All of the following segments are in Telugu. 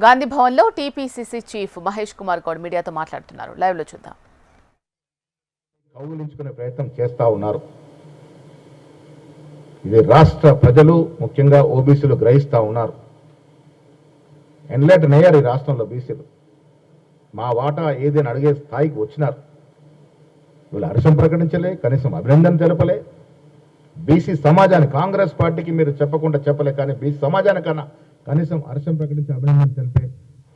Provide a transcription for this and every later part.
గాంధీ భవన్లో టీపీసీసీ చీఫ్ మహేష్ కుమార్ గౌడ్ మీడియాతో మాట్లాడుతున్నారు. లైవ్ లో చూద్దాం. కౌగులించుకునే ప్రయత్నం చేస్తా ఉన్నారు. ఇది రాష్ట్ర ప్రజలు ముఖ్యంగా ఓబీసీలు గ్రహిస్తా ఉన్నారు. ఎన్లైటన్ అయ్యారు ఈ రాష్ట్రంలో బీసీలు. మా వాటా ఏదైనా అడిగే స్థాయికి వచ్చినారు. వీళ్ళు హర్షం ప్రకటించలే, కనీసం అభినందన తెలపలే. బీసీ సమాజానికి, కాంగ్రెస్ పార్టీకి మీరు చెప్పకుండా చెప్పలే, కానీ బీసీ సమాజానికన్నా కనీసం హర్షం ప్రకటించి అభినందన తెలిపే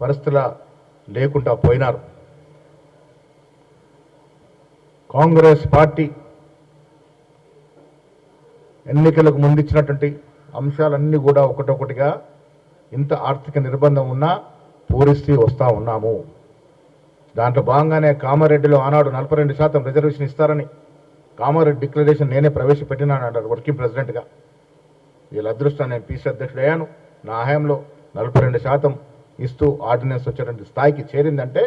పరిస్థితుల లేకుండా పోయినారు. కాంగ్రెస్ పార్టీ ఎన్నికలకు ముందు ఇచ్చినటువంటి అంశాలన్నీ కూడా ఒకటొకటిగా ఇంత ఆర్థిక నిర్బంధం ఉన్నా పూరిస్తూ వస్తూ ఉన్నాము. దాంట్లో భాగంగానే కామారెడ్డిలో ఆనాడు 42% రిజర్వేషన్ ఇస్తారని కామారెడ్డి డిక్లరేషన్ నేనే ప్రవేశపెట్టినాను అంటారు వర్కింగ్ ప్రెసిడెంట్గా. వీళ్ళ అదృష్టం నేను పీసీ అధ్యక్షుడు అయ్యాను. నా హయాంలో 42% ఇస్తూ ఆర్డినెన్స్ వచ్చేటువంటి స్థాయికి చేరిందంటే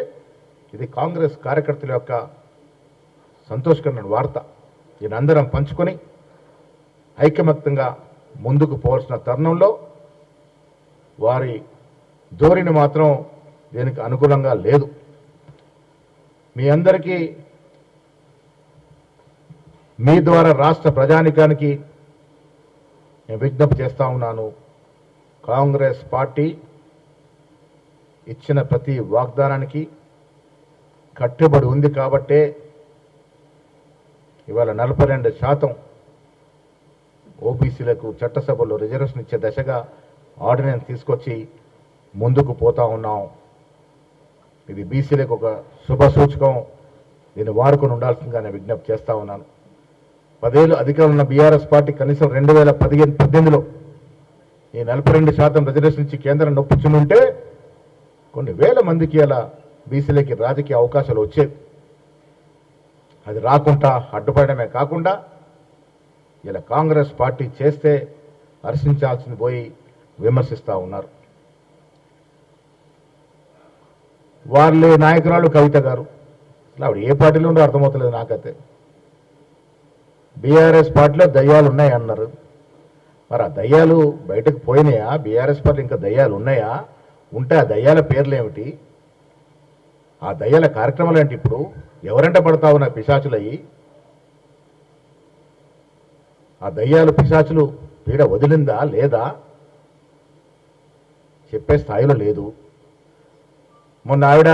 ఇది కాంగ్రెస్ కార్యకర్తల యొక్క సంతోషకరమైన వార్త. దీని అందరం పంచుకొని ఐకమత్యంగా ముందుకు పోవాల్సిన తరుణంలో వారి ధోరణి మాత్రం దీనికి అనుకూలంగా లేదు. మీ అందరికీ మీ ద్వారా రాష్ట్ర ప్రజానికానికి నేను విజ్ఞప్తి చేస్తా ఉన్నాను. కాంగ్రెస్ పార్టీ ఇచ్చిన ప్రతి వాగ్దానానికి కట్టుబడి ఉంది కాబట్టే ఇవాళ 42% ఓబీసీలకు చట్టసభలో రిజర్వేషన్ ఇచ్చే దశగా ఆర్డినెన్స్ తీసుకొచ్చి ముందుకు పోతా ఉన్నాం. ఇది బీసీలకు ఒక శుభ సూచకం. దీన్ని వాడుకొని ఉండాల్సిందిగా నేను విజ్ఞప్తి చేస్తా ఉన్నాను. 10 ఏళ్ళు అధికారంలో ఉన్న బీఆర్ఎస్ పార్టీ కనీసం 2018లో ఈ 42% రిజర్వేషన్ ఇచ్చి కేంద్రం నొప్పించుంటే కొన్ని వేల మందికి అలా బీసీలకి రాజకీయ అవకాశాలు వచ్చేవి. అది రాకుండా అడ్డుపడమే కాకుండా ఇలా కాంగ్రెస్ పార్టీ చేస్తే హర్షించాల్సింది పోయి విమర్శిస్తూ ఉన్నారు. వాళ్ళే నాయకురాలు కవిత గారు, అసలు ఆవిడ ఏ పార్టీలో ఉండో అర్థమవుతలేదు నాకైతే. బీఆర్ఎస్ పార్టీలో దయ్యాలు ఉన్నాయి అన్నారు. మరి ఆ దయ్యాలు బయటకు పోయినాయా? బీఆర్ఎస్ పార్టీ ఇంకా దయ్యాలు ఉన్నాయా? ఉంటే ఆ దయ్యాల పేర్లు ఏమిటి? ఆ దయ్యాల కార్యక్రమాలు ఏంటి? ఇప్పుడు ఎవరంట పడతా ఉన్న పిశాచులయ్యి? ఆ దయ్యాలు పిశాచులు పీడ వదిలిందా లేదా చెప్పే స్థాయిలో లేదు. మొన్న ఆవిడ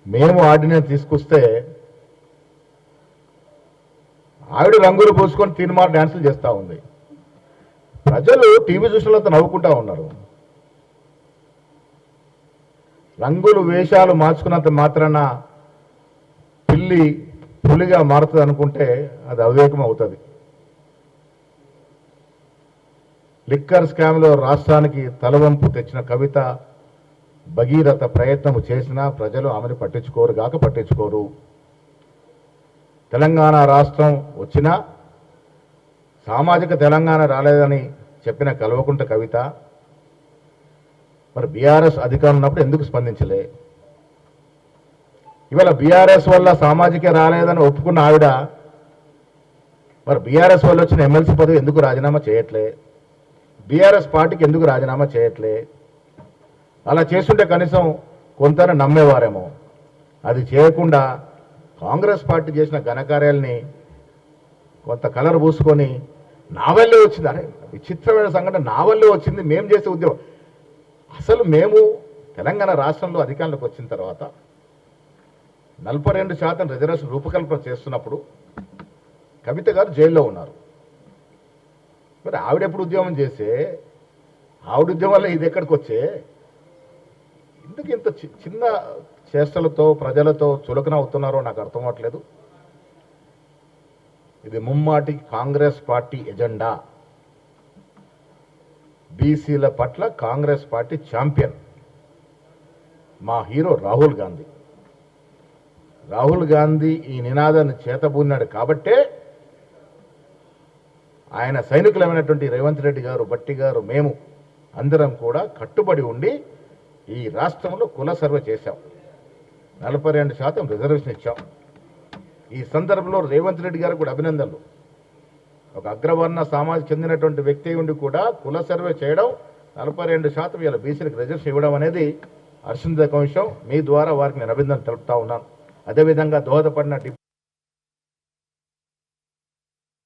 మేము ఆర్డినెన్స్ తీసుకొస్తే ఆవిడ రంగులు పోసుకొని తీర్మార్ డ్యాన్సులు చేస్తూ ఉంది. ప్రజలు టీవీ చూసినంత నవ్వుకుంటా ఉన్నారు. రంగులు వేషాలు మార్చుకున్నంత మాత్రాన పిల్లి పులిగా మారుతుంది అనుకుంటే అది అవివేకం అవుతుంది. లిక్కర్ స్కామ్లో రాష్ట్రానికి తలవంపు తెచ్చిన కవిత భగీరథ ప్రయత్నం చేసినా ప్రజలు ఆమెను పట్టించుకోరు. తెలంగాణ రాష్ట్రం వచ్చినా సామాజిక తెలంగాణ రాలేదని చెప్పిన కల్వకుంట కవిత మరి బీఆర్ఎస్ అధికారం ఉన్నప్పుడు ఎందుకు స్పందించలే? ఇవాళ బీఆర్ఎస్ వల్ల సామాజిక రాలేదని ఒప్పుకున్న ఆవిడ మరి బీఆర్ఎస్ వల్ల వచ్చిన ఎమ్మెల్సీ పదవి ఎందుకు రాజీనామా చేయట్లే? బీఆర్ఎస్ పార్టీకి ఎందుకు రాజీనామా చేయట్లే? అలా చేస్తుంటే కనీసం కొంత నమ్మేవారేమో. అది చేయకుండా కాంగ్రెస్ పార్టీ చేసిన ఘనకార్యాలని కొంత కలర్ పూసుకొని నా వల్లే వచ్చింది. అరే విచిత్రమైన సంఘటన, నా వల్లే వచ్చింది, మేము చేసే ఉద్యమం. అసలు మేము తెలంగాణ రాష్ట్రంలో అధికారంలోకి వచ్చిన తర్వాత 42% రిజర్వేషన్ రూపకల్పన చేస్తున్నప్పుడు కవిత గారు జైల్లో ఉన్నారు. మరి ఆవిడెప్పుడు ఉద్యమం చేసే? ఆవిడ ఉద్యమం వల్ల ఇది ఎక్కడికి వచ్చే? ఎందుకు ఇంత చిన్న చేష్టలతో ప్రజలతో చులకన అవుతున్నారో నాకు అర్థం అవ్వట్లేదు. ఇది ముమ్మాటి కాంగ్రెస్ పార్టీ ఎజెండా. బీసీల పట్ల కాంగ్రెస్ పార్టీ ఛాంపియన్ మా హీరో రాహుల్ గాంధీ. రాహుల్ గాంధీ ఈ నినాదాన్ని చేతబూన్నాడు కాబట్టే ఆయన సైనికులమైనటువంటి రేవంత్ రెడ్డి గారు, భట్టి గారు, మేము అందరం కూడా కట్టుబడి ఉండి ఈ రాష్ట్రంలో కుల సర్వే చేశాం. 42% రిజర్వేషన్ ఇచ్చాం. ఈ సందర్భంలో రేవంత్ రెడ్డి గారికి కూడా అభినందనలు. ఒక అగ్రవర్ణ సమాజం చెందినటువంటి వ్యక్తి ఉండి కూడా కుల సర్వే చేయడం 42% ఇలా బీసీలకు రిజర్వేషన్ ఇవ్వడం అనేది హర్షించదగ్గ విషయం. మీ ద్వారా వారికి నేను అభినందన తెలుపుతా ఉన్నాను. అదేవిధంగా దోహదపడిన